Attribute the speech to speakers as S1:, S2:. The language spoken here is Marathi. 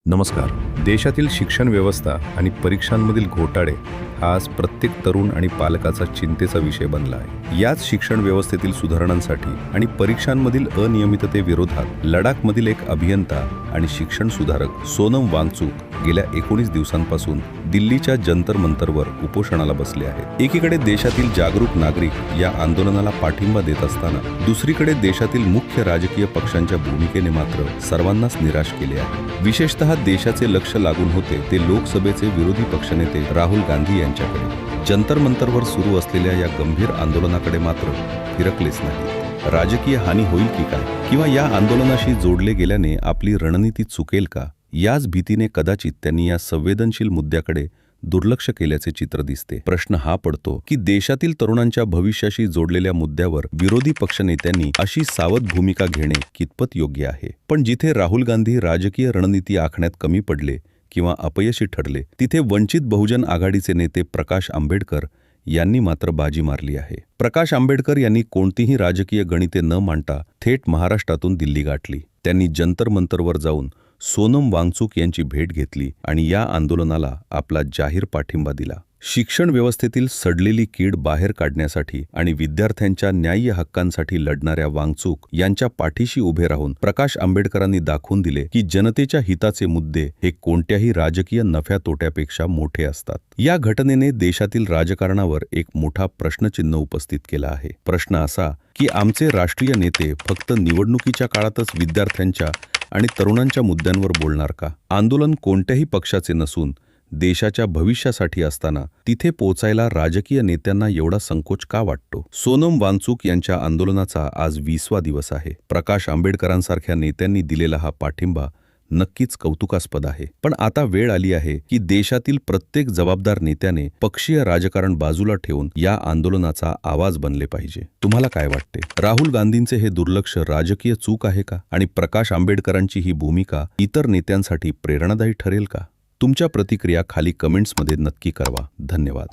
S1: नमस्कार. देशातील शिक्षण व्यवस्था आणि परीक्षांमधील घोटाळे हा आज प्रत्येक तरुण आणि पालकाचा चिंतेचा विषय बनला आहे. याच शिक्षण व्यवस्थेतील सुधारणांसाठी आणि परीक्षांमधील अनियमिततेविरोधात लडाखमधील एक अभियंता आणि शिक्षण सुधारक सोनम वांगचुक गेल्या 19 दिवसांपासून दिल्लीच्या जंतर मंतरवर उपोषणाला बसले आहेत. एकीकडे देशातील जागरूक नागरिक या आंदोलनाला पाठिंबा देत असताना दुसरीकडे देशातील मुख्य राजकीय पक्षांच्या भूमिकेने मात्र सर्वांनाच निराश केले आहे. विशेषतः देशाचे लक्ष लागून होते ते लोकसभेचे विरोधी पक्षनेते राहुल गांधी यांच्याकडे. जंतर मंतरवर सुरू असलेल्या या गंभीर आंदोलनाकडे मात्र फिरकलेच नाही. राजकीय हानी होईल की काय, किंवा या आंदोलनाशी जोडले गेल्याने आपली रणनीती चुकेल का, याच भीतीने कदाचित त्यांनी या संवेदनशील मुद्द्याकडे दुर्लक्ष केल्याचे चित्र दिसते. प्रश्न हा पडतो की देशातील तरुणांच्या भविष्याशी जोडलेल्या मुद्द्यावर विरोधी पक्षनेत्यांनी अशी सावध भूमिका घेणे कितपत योग्य आहे. पण जिथे राहुल गांधी राजकीय रणनीती आखण्यात कमी पडले किंवा अपयशी ठरले, तिथे वंचित बहुजन आघाडीचे नेते प्रकाश आंबेडकर यांनी मात्र बाजी मारली आहे. प्रकाश आंबेडकर यांनी कोणतीही राजकीय गणिते न मांडता थेट महाराष्ट्रातून दिल्ली गाठली. त्यांनी जंतर मंतरवर जाऊन सोनम वांगचुक यांची भेट घेतली आणि या आंदोलनाला आपला जाहीर पाठिंबा दिला. शिक्षण व्यवस्थेतील सडलेली कीड बाहेर काढण्यासाठी आणि विद्यार्थ्यांच्या न्याय्य हक्कांसाठी लढणाऱ्या वांगचुक यांच्या पाठीशी उभे राहून प्रकाश आंबेडकरांनी दाखवून दिले की जनतेच्या हिताचे मुद्दे हे कोणत्याही राजकीय नफ्या तोट्यापेक्षा मोठे असतात. या घटनेने देशातील राजकारणावर एक मोठा प्रश्नचिन्ह उपस्थित केला आहे. प्रश्न असा की आमचे राष्ट्रीय नेते फक्त निवडणुकीच्या काळातच विद्यार्थ्यांच्या आणि तरुणांच्या मुद्द्यांवर बोलणार का? आंदोलन कोणत्याही पक्षाचे नसून देशाच्या भविष्यासाठी असताना तिथे पोचायला राजकीय नेत्यांना एवढा संकोच का वाटतो? सोनम वांगचुक यांच्या आंदोलनाचा आज 20वा दिवस आहे. प्रकाश आंबेडकरांसारख्या नेत्यांनी दिलेला हा पाठिंबा नक्कीच कौतुकास्पद आहे. पण आता वेळ आली आहे की देशातील प्रत्येक जबाबदार नेत्याने पक्षीय राजकारण बाजूला ठेवून या आंदोलनाचा आवाज बनले पाहिजे. तुम्हाला काय वाटते? राहुल गांधींचे हे दुर्लक्ष राजकीय चूक आहे का? आणि प्रकाश आंबेडकरांची ही भूमिका इतर नेत्यांसाठी प्रेरणादायी ठरेल का? तुमच्या प्रतिक्रिया खाली कमेंट्समध्ये नक्की कळवा. धन्यवाद.